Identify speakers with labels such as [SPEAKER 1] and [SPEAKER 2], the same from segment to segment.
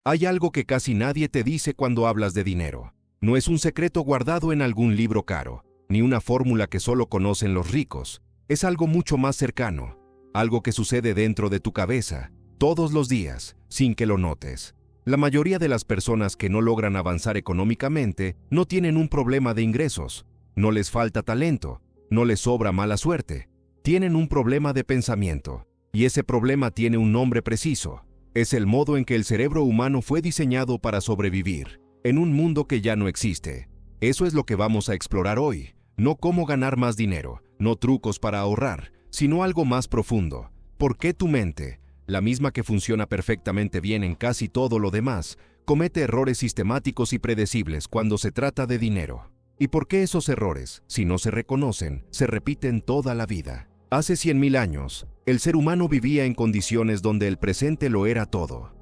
[SPEAKER 1] Hay algo que casi nadie te dice cuando hablas de dinero. No es un secreto guardado en algún libro caro, ni una fórmula que solo conocen los ricos. Es algo mucho más cercano, algo que sucede dentro de tu cabeza, todos los días, sin que lo notes. La mayoría de las personas que no logran avanzar económicamente no tienen un problema de ingresos, no les falta talento, no les sobra mala suerte. Tienen un problema de pensamiento, y ese problema tiene un nombre preciso. Es el modo en que el cerebro humano fue diseñado para sobrevivir, en un mundo que ya no existe. Eso es lo que vamos a explorar hoy, no cómo ganar más dinero, no trucos para ahorrar, sino algo más profundo. ¿Por qué tu mente, la misma que funciona perfectamente bien en casi todo lo demás, comete errores sistemáticos y predecibles cuando se trata de dinero? ¿Y por qué esos errores, si no se reconocen, se repiten toda la vida? Hace 100.000 años, el ser humano vivía en condiciones donde el presente lo era todo.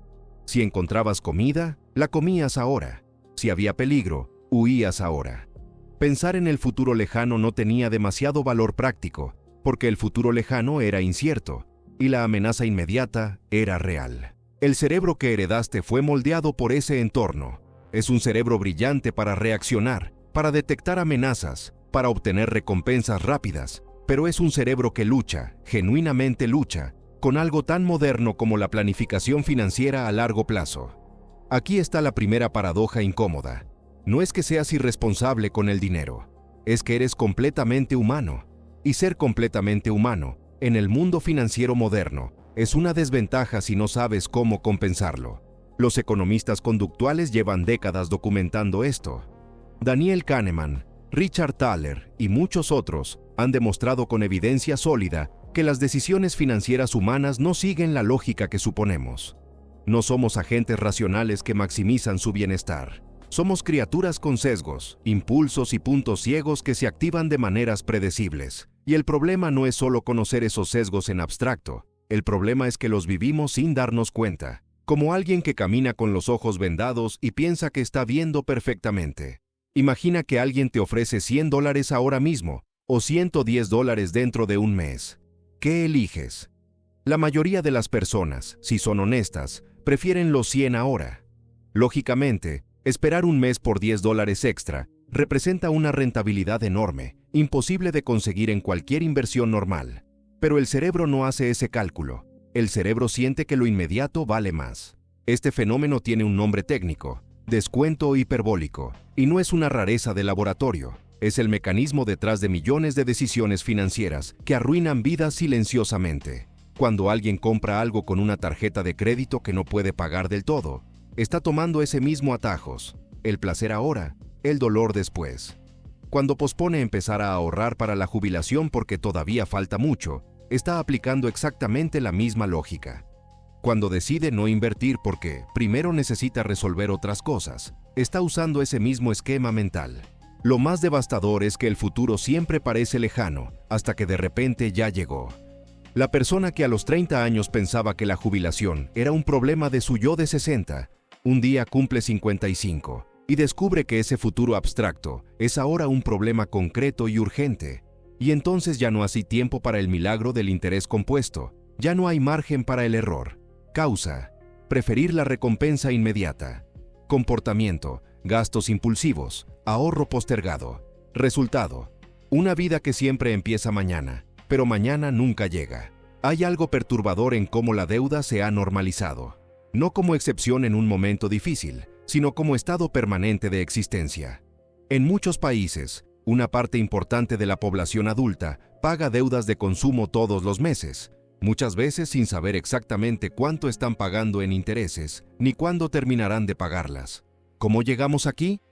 [SPEAKER 1] Si encontrabas comida, la comías ahora. Si había peligro, huías ahora. Pensar en el futuro lejano no tenía demasiado valor práctico, porque el futuro lejano era incierto, y la amenaza inmediata era real. El cerebro que heredaste fue moldeado por ese entorno. Es un cerebro brillante para reaccionar, para detectar amenazas, para obtener recompensas rápidas, pero es un cerebro que lucha, genuinamente lucha, con algo tan moderno como la planificación financiera a largo plazo. Aquí está la primera paradoja incómoda. No es que seas irresponsable con el dinero, es que eres completamente humano. Y ser completamente humano, en el mundo financiero moderno, es una desventaja si no sabes cómo compensarlo. Los economistas conductuales llevan décadas documentando esto. Daniel Kahneman, Richard Thaler y muchos otros han demostrado con evidencia sólida que las decisiones financieras humanas no siguen la lógica que suponemos. No somos agentes racionales que maximizan su bienestar. Somos criaturas con sesgos, impulsos y puntos ciegos que se activan de maneras predecibles. Y el problema no es solo conocer esos sesgos en abstracto. El problema es que los vivimos sin darnos cuenta, como alguien que camina con los ojos vendados y piensa que está viendo perfectamente. Imagina que alguien te ofrece $100 ahora mismo o $110 dentro de un mes. ¿Qué eliges? La mayoría de las personas, si son honestas, prefieren los 100 ahora. Lógicamente, esperar un mes por $10 extra representa una rentabilidad enorme, imposible de conseguir en cualquier inversión normal. Pero el cerebro no hace ese cálculo. El cerebro siente que lo inmediato vale más. Este fenómeno tiene un nombre técnico: descuento hiperbólico, y no es una rareza de laboratorio. Es el mecanismo detrás de millones de decisiones financieras que arruinan vidas silenciosamente. Cuando alguien compra algo con una tarjeta de crédito que no puede pagar del todo, está tomando ese mismo atajos: el placer ahora, el dolor después. Cuando pospone empezar a ahorrar para la jubilación porque todavía falta mucho, está aplicando exactamente la misma lógica. Cuando decide no invertir porque primero necesita resolver otras cosas, está usando ese mismo esquema mental. Lo más devastador es que el futuro siempre parece lejano, hasta que de repente ya llegó. La persona que a los 30 años pensaba que la jubilación era un problema de su yo de 60, un día cumple 55 y descubre que ese futuro abstracto es ahora un problema concreto y urgente. Y entonces ya no hay tiempo para el milagro del interés compuesto, ya no hay margen para el error. Causa: preferir la recompensa inmediata. Comportamiento: gastos impulsivos, ahorro postergado. Resultado: una vida que siempre empieza mañana, pero mañana nunca llega. Hay algo perturbador en cómo la deuda se ha normalizado. No como excepción en un momento difícil, sino como estado permanente de existencia. En muchos países, una parte importante de la población adulta paga deudas de consumo todos los meses, muchas veces sin saber exactamente cuánto están pagando en intereses, ni cuándo terminarán de pagarlas. ¿Cómo llegamos aquí?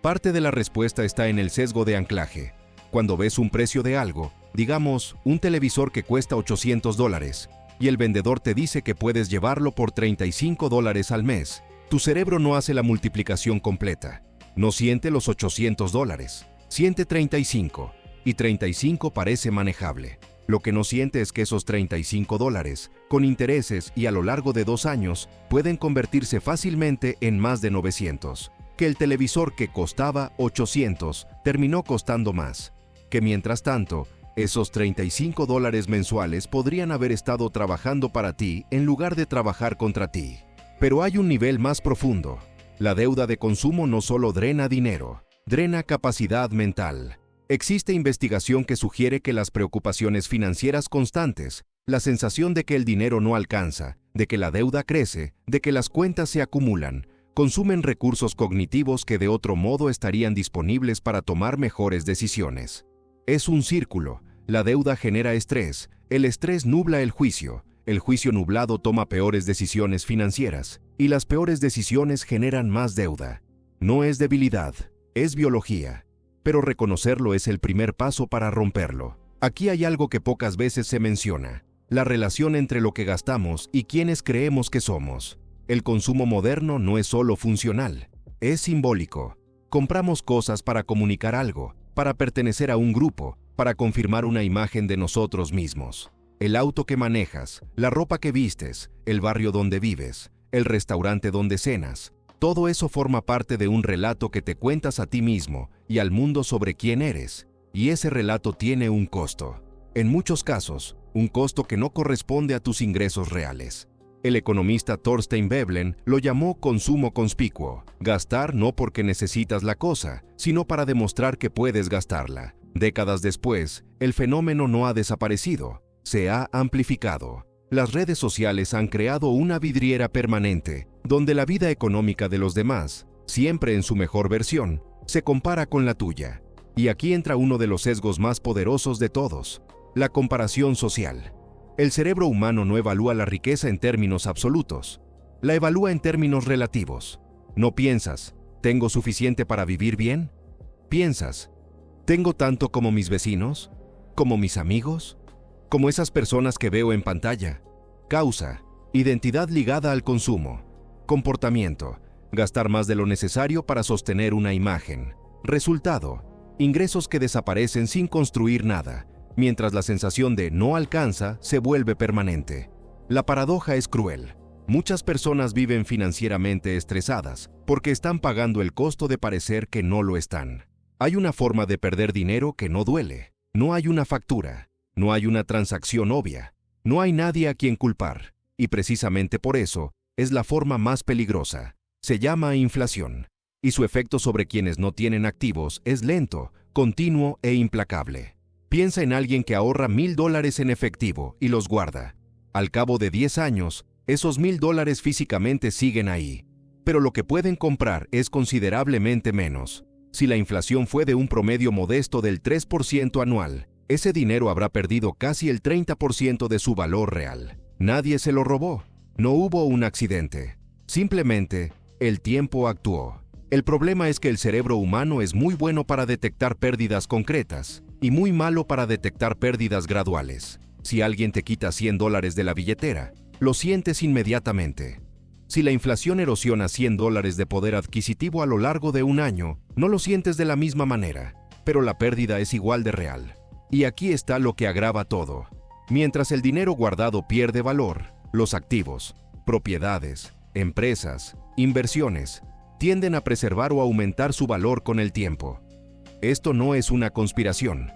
[SPEAKER 1] Parte de la respuesta está en el sesgo de anclaje. Cuando ves un precio de algo, digamos, un televisor que cuesta $800, y el vendedor te dice que puedes llevarlo por $35 al mes, tu cerebro no hace la multiplicación completa. No siente los $800, siente 35, y 35 parece manejable. Lo que no siente es que esos $35, con intereses y a lo largo de 2 años, pueden convertirse fácilmente en más de 900. Que el televisor que costaba $800 terminó costando más. Que mientras tanto, esos $35 mensuales podrían haber estado trabajando para ti en lugar de trabajar contra ti. Pero hay un nivel más profundo. La deuda de consumo no solo drena dinero, drena capacidad mental. Existe investigación que sugiere que las preocupaciones financieras constantes, la sensación de que el dinero no alcanza, de que la deuda crece, de que las cuentas se acumulan, consumen recursos cognitivos que de otro modo estarían disponibles para tomar mejores decisiones. Es un círculo. La deuda genera estrés, el estrés nubla el juicio nublado toma peores decisiones financieras, y las peores decisiones generan más deuda. No es debilidad, es biología. Pero reconocerlo es el primer paso para romperlo. Aquí hay algo que pocas veces se menciona: la relación entre lo que gastamos y quienes creemos que somos. El consumo moderno no es solo funcional, es simbólico. Compramos cosas para comunicar algo, para pertenecer a un grupo, para confirmar una imagen de nosotros mismos. El auto que manejas, la ropa que vistes, el barrio donde vives, el restaurante donde cenas, todo eso forma parte de un relato que te cuentas a ti mismo y al mundo sobre quién eres, y ese relato tiene un costo. En muchos casos, un costo que no corresponde a tus ingresos reales. El economista Thorstein Veblen lo llamó consumo conspicuo. Gastar no porque necesitas la cosa, sino para demostrar que puedes gastarla. Décadas después, el fenómeno no ha desaparecido, se ha amplificado. Las redes sociales han creado una vidriera permanente, donde la vida económica de los demás, siempre en su mejor versión, se compara con la tuya. Y aquí entra uno de los sesgos más poderosos de todos: la comparación social. El cerebro humano no evalúa la riqueza en términos absolutos, la evalúa en términos relativos. No piensas, ¿tengo suficiente para vivir bien? Piensas, ¿tengo tanto como mis vecinos? ¿Como mis amigos? ¿Como esas personas que veo en pantalla? Causa, identidad ligada al consumo. Comportamiento, gastar más de lo necesario para sostener una imagen. Resultado, ingresos que desaparecen sin construir nada, mientras la sensación de no alcanza se vuelve permanente. La paradoja es cruel. Muchas personas viven financieramente estresadas porque están pagando el costo de parecer que no lo están. Hay una forma de perder dinero que no duele. No hay una factura. No hay una transacción obvia. No hay nadie a quien culpar. Y precisamente por eso, es la forma más peligrosa. Se llama inflación. Y su efecto sobre quienes no tienen activos es lento, continuo e implacable. Piensa en alguien que ahorra $1,000 en efectivo y los guarda. Al cabo de 10 años, esos $1,000 físicamente siguen ahí. Pero lo que pueden comprar es considerablemente menos. Si la inflación fue de un promedio modesto del 3% anual, ese dinero habrá perdido casi el 30% de su valor real. Nadie se lo robó. No hubo un accidente. Simplemente, el tiempo actuó. El problema es que el cerebro humano es muy bueno para detectar pérdidas concretas y muy malo para detectar pérdidas graduales. Si alguien te quita $100 de la billetera, lo sientes inmediatamente. Si la inflación erosiona $100 de poder adquisitivo a lo largo de un año, no lo sientes de la misma manera, pero la pérdida es igual de real. Y aquí está lo que agrava todo. Mientras el dinero guardado pierde valor, los activos, propiedades, empresas, inversiones, tienden a preservar o aumentar su valor con el tiempo. Esto no es una conspiración.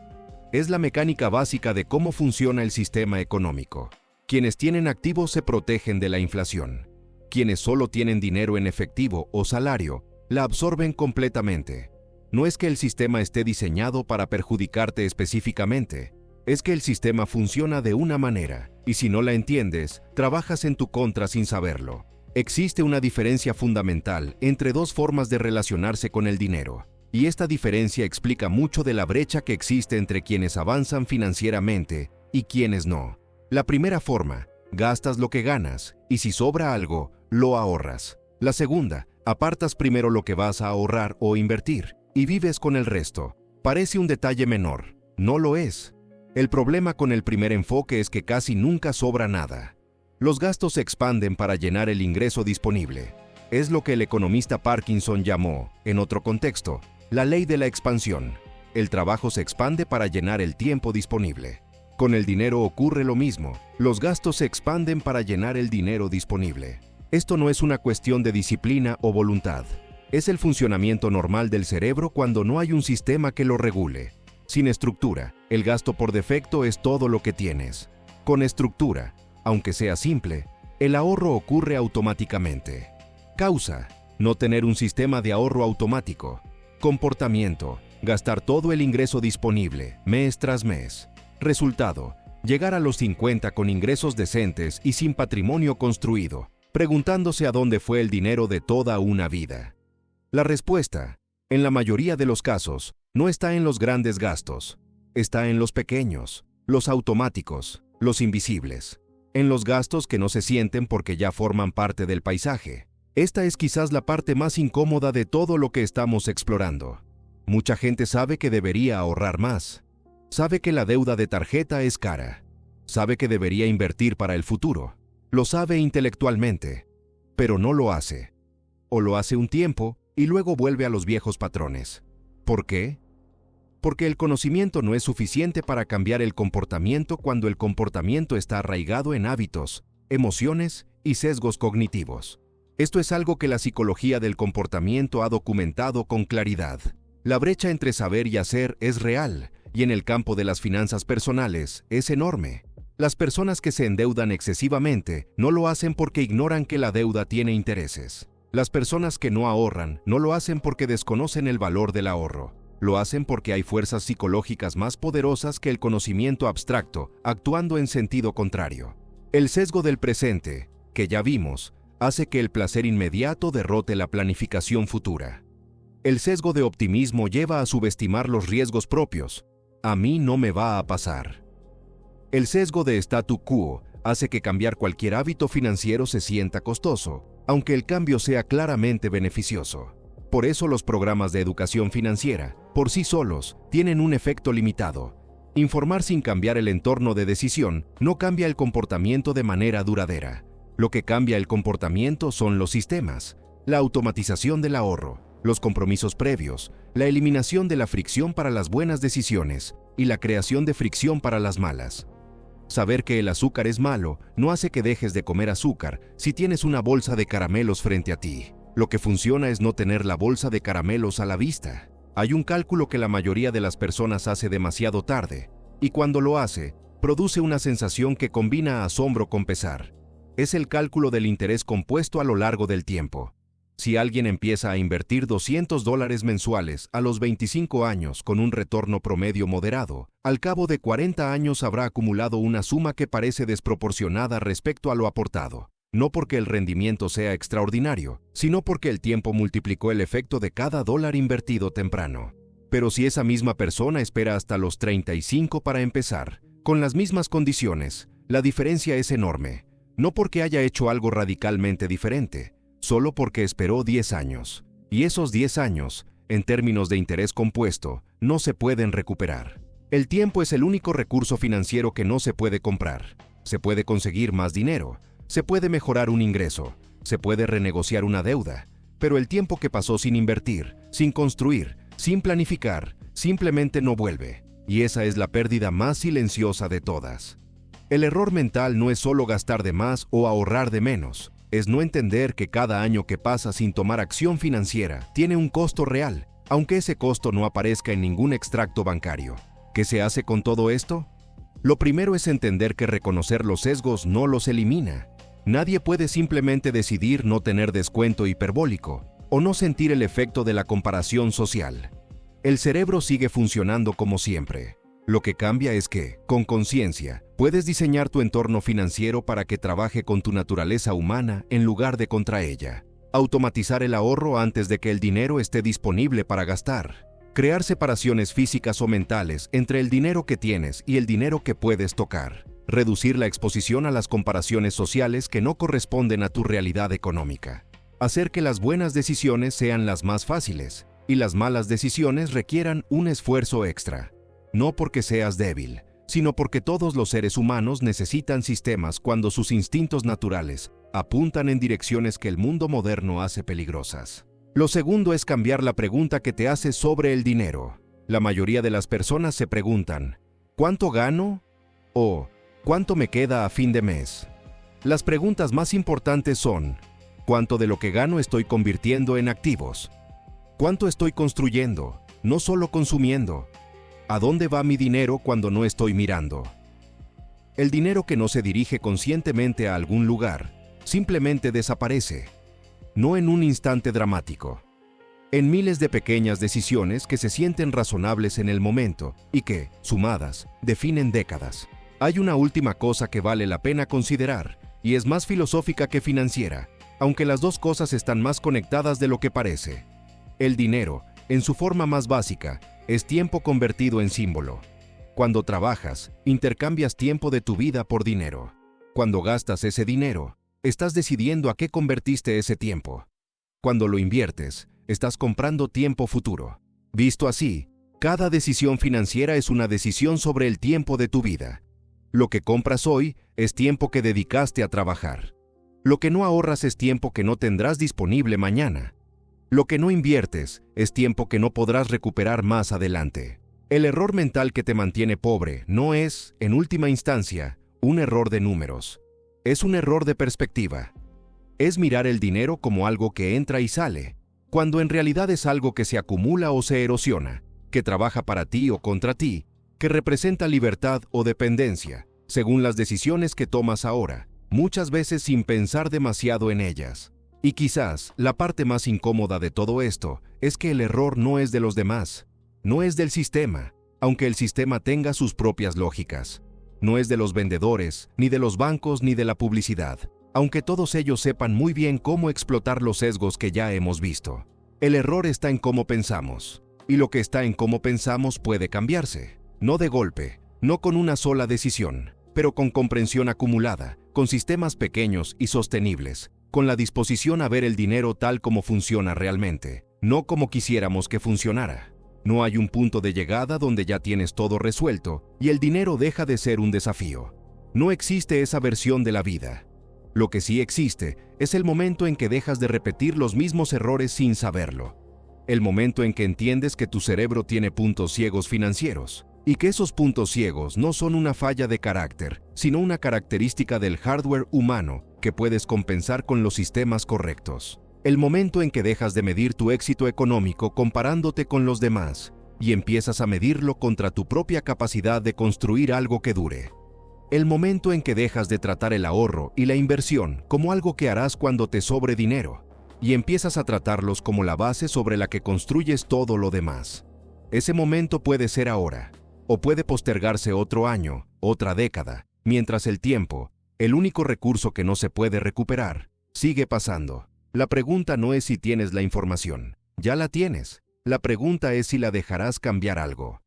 [SPEAKER 1] Es la mecánica básica de cómo funciona el sistema económico. Quienes tienen activos se protegen de la inflación. Quienes solo tienen dinero en efectivo o salario, la absorben completamente. No es que el sistema esté diseñado para perjudicarte específicamente, es que el sistema funciona de una manera, y si no la entiendes, trabajas en tu contra sin saberlo. Existe una diferencia fundamental entre dos formas de relacionarse con el dinero, y esta diferencia explica mucho de la brecha que existe entre quienes avanzan financieramente y quienes no. La primera forma, gastas lo que ganas, y si sobra algo, lo ahorras. La segunda, apartas primero lo que vas a ahorrar o invertir, y vives con el resto. Parece un detalle menor, no lo es. El problema con el primer enfoque es que casi nunca sobra nada. Los gastos se expanden para llenar el ingreso disponible. Es lo que el economista Parkinson llamó, en otro contexto, la ley de la expansión. El trabajo se expande para llenar el tiempo disponible. Con el dinero ocurre lo mismo. Los gastos se expanden para llenar el dinero disponible. Esto no es una cuestión de disciplina o voluntad. Es el funcionamiento normal del cerebro cuando no hay un sistema que lo regule. Sin estructura, el gasto por defecto es todo lo que tienes. Con estructura, aunque sea simple, El ahorro ocurre automáticamente. Causa: no tener un sistema de ahorro automático. Comportamiento: gastar todo el ingreso disponible, mes tras mes. Resultado: llegar a los 50 con ingresos decentes y sin patrimonio construido, preguntándose a dónde fue el dinero de toda una vida. La respuesta, en la mayoría de los casos, no está en los grandes gastos. Está en los pequeños, los automáticos, los invisibles. En los gastos que no se sienten porque ya forman parte del paisaje. Esta es quizás la parte más incómoda de todo lo que estamos explorando. Mucha gente sabe que debería ahorrar más. Sabe que la deuda de tarjeta es cara. Sabe que debería invertir para el futuro. Lo sabe intelectualmente, pero no lo hace. O lo hace un tiempo y luego vuelve a los viejos patrones. ¿Por qué? Porque el conocimiento no es suficiente para cambiar el comportamiento cuando el comportamiento está arraigado en hábitos, emociones y sesgos cognitivos. Esto es algo que la psicología del comportamiento ha documentado con claridad. La brecha entre saber y hacer es real, y en el campo de las finanzas personales es enorme. Las personas que se endeudan excesivamente no lo hacen porque ignoran que la deuda tiene intereses. Las personas que no ahorran no lo hacen porque desconocen el valor del ahorro. Lo hacen porque hay fuerzas psicológicas más poderosas que el conocimiento abstracto, actuando en sentido contrario. El sesgo del presente, que ya vimos, hace que el placer inmediato derrote la planificación futura. El sesgo de optimismo lleva a subestimar los riesgos propios. A mí no me va a pasar. El sesgo de statu quo hace que cambiar cualquier hábito financiero se sienta costoso, aunque el cambio sea claramente beneficioso. Por eso los programas de educación financiera, por sí solos, tienen un efecto limitado. Informar sin cambiar el entorno de decisión no cambia el comportamiento de manera duradera. Lo que cambia el comportamiento son los sistemas, la automatización del ahorro, los compromisos previos, la eliminación de la fricción para las buenas decisiones y la creación de fricción para las malas. Saber que el azúcar es malo no hace que dejes de comer azúcar si tienes una bolsa de caramelos frente a ti. Lo que funciona es no tener la bolsa de caramelos a la vista. Hay un cálculo que la mayoría de las personas hace demasiado tarde, y cuando lo hace, produce una sensación que combina asombro con pesar. Es el cálculo del interés compuesto a lo largo del tiempo. Si alguien empieza a invertir $200 mensuales a los 25 años con un retorno promedio moderado, al cabo de 40 años habrá acumulado una suma que parece desproporcionada respecto a lo aportado. No porque el rendimiento sea extraordinario, sino porque el tiempo multiplicó el efecto de cada dólar invertido temprano. Pero si esa misma persona espera hasta los 35 para empezar, con las mismas condiciones, la diferencia es enorme. No porque haya hecho algo radicalmente diferente, solo porque esperó 10 años. Y esos 10 años, en términos de interés compuesto, no se pueden recuperar. El tiempo es el único recurso financiero que no se puede comprar. Se puede conseguir más dinero, se puede mejorar un ingreso, se puede renegociar una deuda, pero el tiempo que pasó sin invertir, sin construir, sin planificar, simplemente no vuelve, y esa es la pérdida más silenciosa de todas. El error mental no es solo gastar de más o ahorrar de menos, es no entender que cada año que pasa sin tomar acción financiera tiene un costo real, aunque ese costo no aparezca en ningún extracto bancario. ¿Qué se hace con todo esto? Lo primero es entender que reconocer los sesgos no los elimina. Nadie puede simplemente decidir no tener descuento hiperbólico o no sentir el efecto de la comparación social. El cerebro sigue funcionando como siempre. Lo que cambia es que, con conciencia, puedes diseñar tu entorno financiero para que trabaje con tu naturaleza humana en lugar de contra ella. Automatizar el ahorro antes de que el dinero esté disponible para gastar. Crear separaciones físicas o mentales entre el dinero que tienes y el dinero que puedes tocar. Reducir la exposición a las comparaciones sociales que no corresponden a tu realidad económica. Hacer que las buenas decisiones sean las más fáciles y las malas decisiones requieran un esfuerzo extra. No porque seas débil, sino porque todos los seres humanos necesitan sistemas cuando sus instintos naturales apuntan en direcciones que el mundo moderno hace peligrosas. Lo segundo es cambiar la pregunta que te haces sobre el dinero. La mayoría de las personas se preguntan, ¿cuánto gano? O ¿cuánto me queda a fin de mes? Las preguntas más importantes son, ¿cuánto de lo que gano estoy convirtiendo en activos? ¿Cuánto estoy construyendo, no solo consumiendo? ¿A dónde va mi dinero cuando no estoy mirando? El dinero que no se dirige conscientemente a algún lugar simplemente desaparece. No en un instante dramático. En miles de pequeñas decisiones que se sienten razonables en el momento y que, sumadas, definen décadas. Hay una última cosa que vale la pena considerar, y es más filosófica que financiera, aunque las dos cosas están más conectadas de lo que parece. El dinero, en su forma más básica, es tiempo convertido en símbolo. Cuando trabajas, intercambias tiempo de tu vida por dinero. Cuando gastas ese dinero, estás decidiendo a qué convertiste ese tiempo. Cuando lo inviertes, estás comprando tiempo futuro. Visto así, cada decisión financiera es una decisión sobre el tiempo de tu vida. Lo que compras hoy es tiempo que dedicaste a trabajar. Lo que no ahorras es tiempo que no tendrás disponible mañana. Lo que no inviertes es tiempo que no podrás recuperar más adelante. El error mental que te mantiene pobre no es, en última instancia, un error de números. Es un error de perspectiva. Es mirar el dinero como algo que entra y sale, cuando en realidad es algo que se acumula o se erosiona, que trabaja para ti o contra ti, que representa libertad o dependencia, según las decisiones que tomas ahora, muchas veces sin pensar demasiado en ellas. Y quizás la parte más incómoda de todo esto es que el error no es de los demás, no es del sistema, aunque el sistema tenga sus propias lógicas. No es de los vendedores, ni de los bancos, ni de la publicidad, aunque todos ellos sepan muy bien cómo explotar los sesgos que ya hemos visto. El error está en cómo pensamos, y lo que está en cómo pensamos puede cambiarse, no de golpe, no con una sola decisión, pero con comprensión acumulada, con sistemas pequeños y sostenibles, con la disposición a ver el dinero tal como funciona realmente, no como quisiéramos que funcionara. No hay un punto de llegada donde ya tienes todo resuelto y el dinero deja de ser un desafío. No existe esa versión de la vida. Lo que sí existe es el momento en que dejas de repetir los mismos errores sin saberlo. El momento en que entiendes que tu cerebro tiene puntos ciegos financieros y que esos puntos ciegos no son una falla de carácter, sino una característica del hardware humano que puedes compensar con los sistemas correctos. El momento en que dejas de medir tu éxito económico comparándote con los demás y empiezas a medirlo contra tu propia capacidad de construir algo que dure. El momento en que dejas de tratar el ahorro y la inversión como algo que harás cuando te sobre dinero y empiezas a tratarlos como la base sobre la que construyes todo lo demás. Ese momento puede ser ahora, o puede postergarse otro año, otra década, mientras el tiempo, el único recurso que no se puede recuperar, sigue pasando. La pregunta no es si tienes la información, ya la tienes. La pregunta es si la dejarás cambiar algo.